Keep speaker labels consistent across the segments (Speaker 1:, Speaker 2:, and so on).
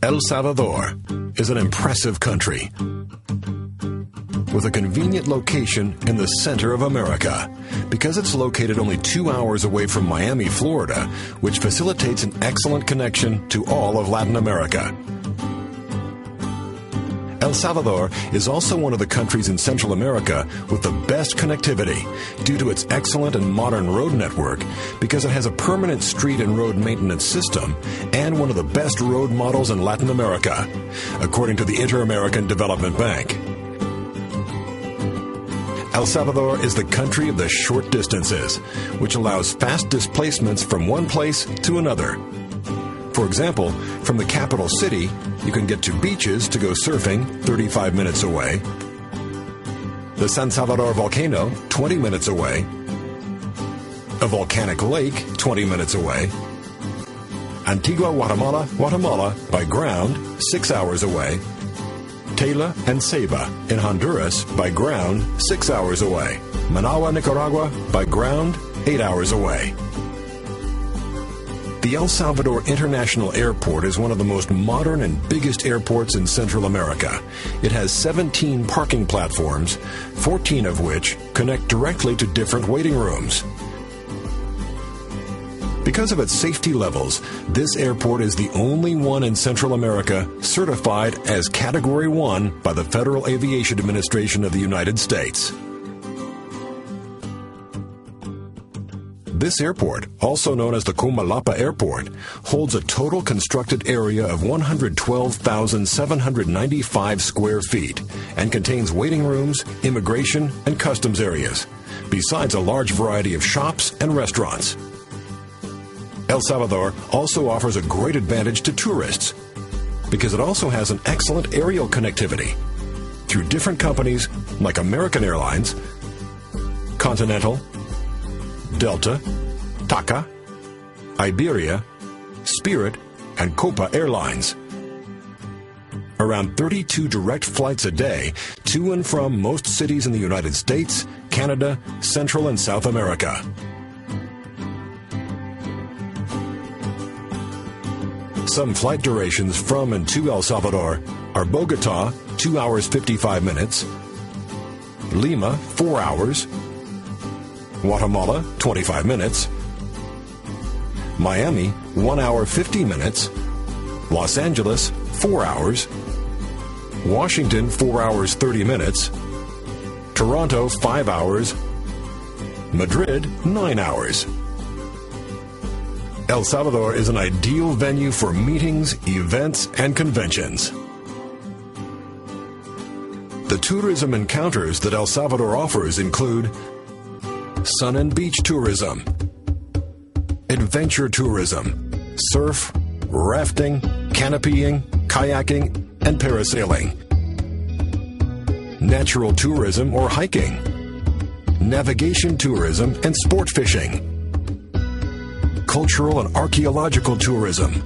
Speaker 1: El Salvador is an impressive country with a convenient location in the center of America because it's located only 2 hours away from Miami, Florida, which facilitates an excellent connection to all of Latin America. El Salvador is also one of the countries in Central America with the best connectivity due to its excellent and modern road network because it has a permanent street and road maintenance system and one of the best road models in Latin America, according to the Inter-American Development Bank. El Salvador is the country of the short distances, which allows fast displacements from one place to another. For example, from the capital city, you can get to beaches to go surfing 35 minutes away, the San Salvador volcano 20 minutes away, a volcanic lake 20 minutes away, Antigua Guatemala by ground 6 hours away, Tela and Ceiba in Honduras by ground 6 hours away, Managua, Nicaragua by ground 8 hours away. The El Salvador International Airport is one of the most modern and biggest airports in Central America. It has 17 parking platforms, 14 of which connect directly to different waiting rooms. Because of its safety levels, this airport is the only one in Central America certified as Category 1 by the Federal Aviation Administration of the United States. This airport, also known as the Comalapa Airport, holds a total constructed area of 112,795 square feet and contains waiting rooms, immigration, and customs areas, besides a large variety of shops and restaurants. El Salvador also offers a great advantage to tourists because it also has an excellent aerial connectivity through different companies like American Airlines, Continental, Delta, TACA, Iberia, Spirit, and Copa Airlines. Around 32 direct flights a day to and from most cities in the United States, Canada, Central and South America. Some flight durations from and to El Salvador are Bogota, 2 hours 55 minutes, Lima, 4 hours, Guatemala, 25 minutes, Miami, 1 hour 50 minutes, Los Angeles, 4 hours, Washington, 4 hours 30 minutes, Toronto, 5 hours, Madrid, 9 hours. El Salvador is an ideal venue for meetings, events, and conventions. The tourism encounters that El Salvador offers include sun and beach tourism, adventure tourism, surf, rafting, canopying, kayaking, and parasailing, natural tourism or hiking, navigation tourism and sport fishing, cultural and archaeological tourism,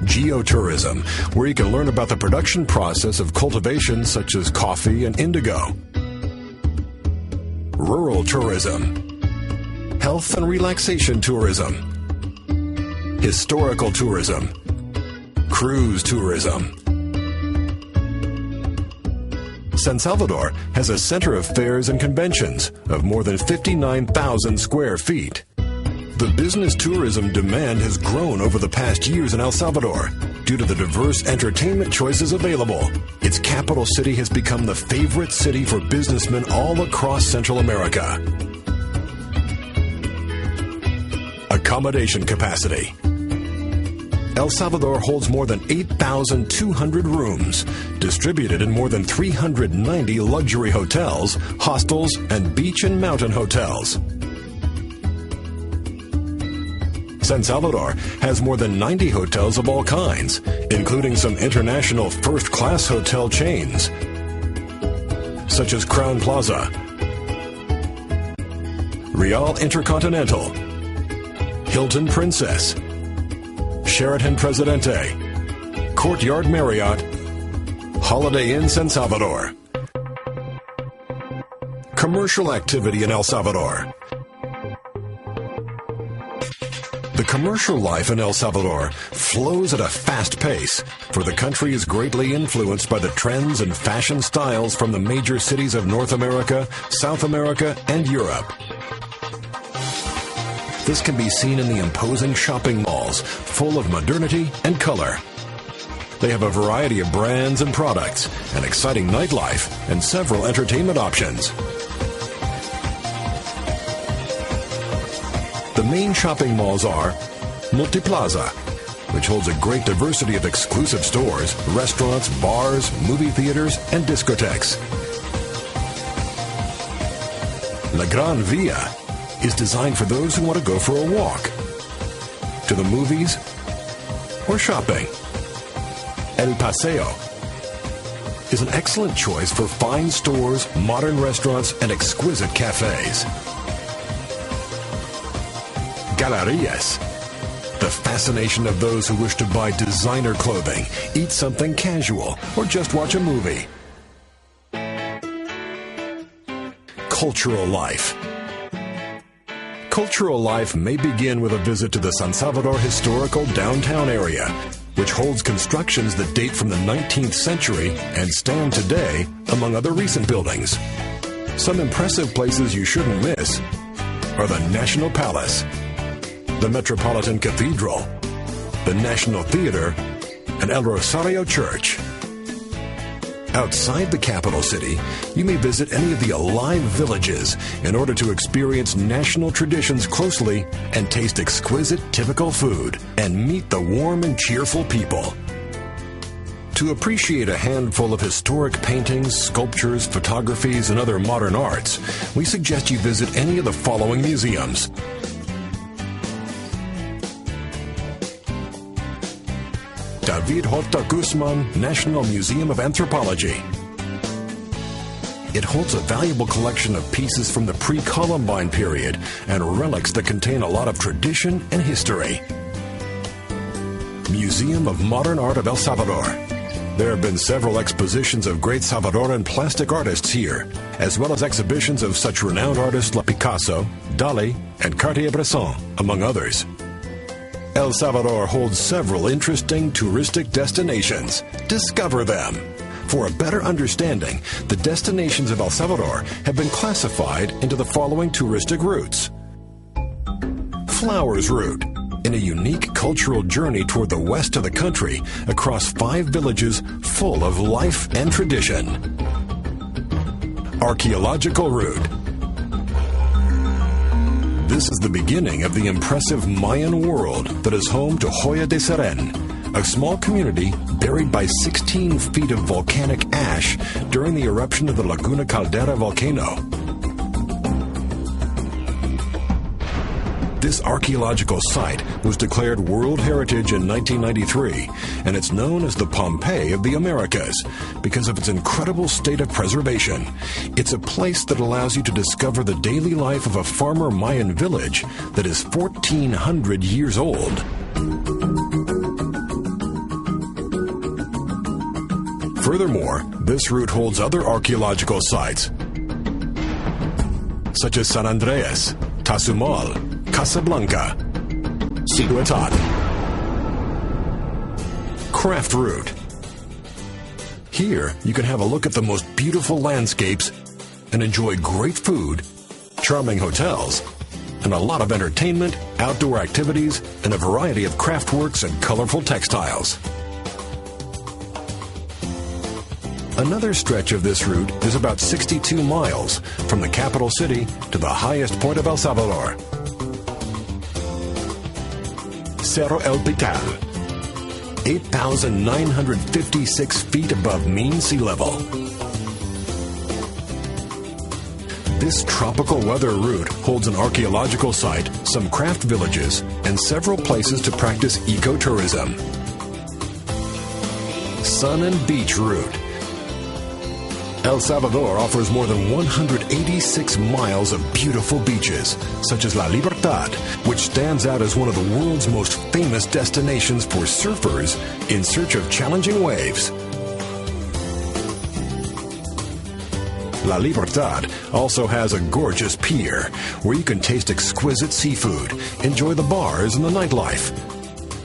Speaker 1: geotourism, where you can learn about the production process of cultivation such as coffee and indigo, rural tourism, health and relaxation tourism, historical tourism, cruise tourism. San Salvador has a center of fairs and conventions of more than 59,000 square feet. The business tourism demand has grown over the past years in El Salvador due to the diverse entertainment choices available. Its capital city has become the favorite city for businessmen all across Central America. Accommodation capacity. El Salvador holds more than 8,200 rooms, distributed in more than 390 luxury hotels, hostels, and beach and mountain hotels. San Salvador has more than 90 hotels of all kinds, including some international first-class hotel chains, such as Crowne Plaza, Real Intercontinental, Hilton Princess, Sheraton Presidente, Courtyard Marriott, Holiday Inn San Salvador. Commercial activity in El Salvador. The commercial life in El Salvador flows at a fast pace, for the country is greatly influenced by the trends and fashion styles from the major cities of North America, South America, and Europe. This can be seen in the imposing shopping malls, full of modernity and color. They have a variety of brands and products, an exciting nightlife, and several entertainment options. The main shopping malls are Multiplaza, which holds a great diversity of exclusive stores, restaurants, bars, movie theaters, and discotheques. La Gran Via is designed for those who want to go for a walk, to the movies, or shopping. El Paseo is an excellent choice for fine stores, modern restaurants, and exquisite cafes. Galerías, the fascination of those who wish to buy designer clothing, eat something casual, or just watch a movie. Cultural life. Cultural life may begin with a visit to the San Salvador historical downtown area, which holds constructions that date from the 19th century and stand today, among other recent buildings. Some impressive places you shouldn't miss are the National Palace, the Metropolitan Cathedral, the National Theater, and El Rosario Church. Outside the capital city, you may visit any of the alive villages in order to experience national traditions closely and taste exquisite typical food and meet the warm and cheerful people. To appreciate a handful of historic paintings, sculptures, photographies, and other modern arts, we suggest you visit any of the following museums. David Horta Guzman National Museum of Anthropology. It holds a valuable collection of pieces from the pre-Columbine period and relics that contain a lot of tradition and history. Museum of Modern Art of El Salvador. There have been several expositions of great Salvadoran plastic artists here, as well as exhibitions of such renowned artists like Picasso, Dali, and Cartier-Bresson, among others. El Salvador holds several interesting touristic destinations. Discover them. For a better understanding, the destinations of El Salvador have been classified into the following touristic routes. Flowers Route, in a unique cultural journey toward the west of the country across 5 villages full of life and tradition. Archaeological Route. This is the beginning of the impressive Mayan world that is home to Joya de Seren, a small community buried by 16 feet of volcanic ash during the eruption of the Laguna Caldera volcano. This archaeological site was declared World Heritage in 1993, and it's known as the Pompeii of the Americas because of its incredible state of preservation. It's a place that allows you to discover the daily life of a farmer Mayan village that is 1,400 years old. Furthermore, this route holds other archaeological sites, such as San Andreas, Tazumal, Casablanca, Ciutat. Craft Route. Here, you can have a look at the most beautiful landscapes and enjoy great food, charming hotels, and a lot of entertainment, outdoor activities, and a variety of craftworks and colorful textiles. Another stretch of this route is about 62 miles from the capital city to the highest point of El Salvador. Cerro El Pital, 8,956 feet above mean sea level. This tropical weather route holds an archaeological site, some craft villages, and several places to practice ecotourism. Sun and Beach Route. El Salvador offers more than 186 miles of beautiful beaches, such as La Libertad, which stands out as one of the world's most famous destinations for surfers in search of challenging waves. La Libertad also has a gorgeous pier where you can taste exquisite seafood, enjoy the bars and the nightlife,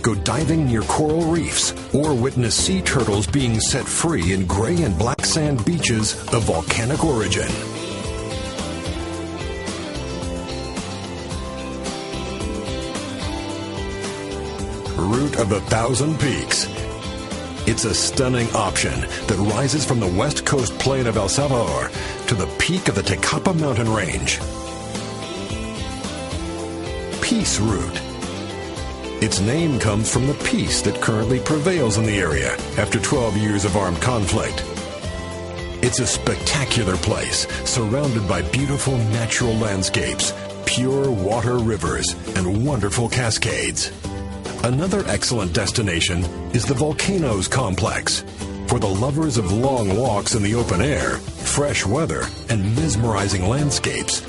Speaker 1: go diving near coral reefs, or witness sea turtles being set free in gray and black sand beaches of volcanic origin. Route of the Thousand Peaks. It's a stunning option that rises from the west coast plain of El Salvador to the peak of the Tecapa mountain range. Peace Route. Its name comes from the peace that currently prevails in the area after 12 years of armed conflict. It's a spectacular place surrounded by beautiful natural landscapes, pure water rivers, and wonderful cascades. Another excellent destination is the Volcanoes Complex. For the lovers of long walks in the open air, fresh weather, and mesmerizing landscapes,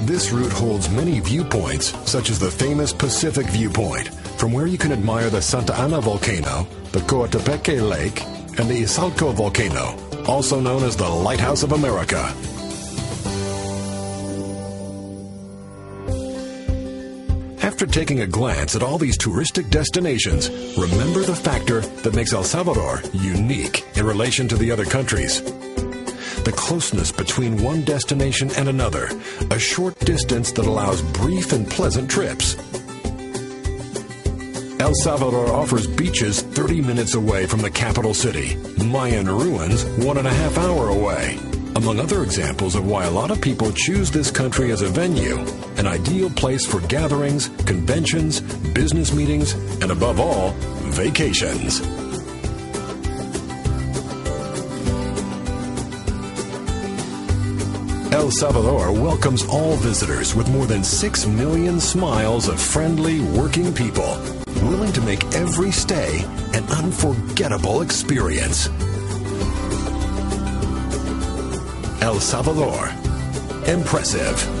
Speaker 1: this route holds many viewpoints, such as the famous Pacific Viewpoint, from where you can admire the Santa Ana volcano, the Coatepeque Lake, and the Izalco volcano, also known as the Lighthouse of America. After taking a glance at all these touristic destinations, remember the factor that makes El Salvador unique in relation to the other countries. The closeness between one destination and another, a short distance that allows brief and pleasant trips. El Salvador offers beaches 30 minutes away from the capital city, Mayan ruins 1.5 hours away. Among other examples of why a lot of people choose this country as a venue, an ideal place for gatherings, conventions, business meetings, and above all, vacations. El Salvador welcomes all visitors with more than 6 million smiles of friendly, working people, willing to make every stay an unforgettable experience. El Salvador. Impressive.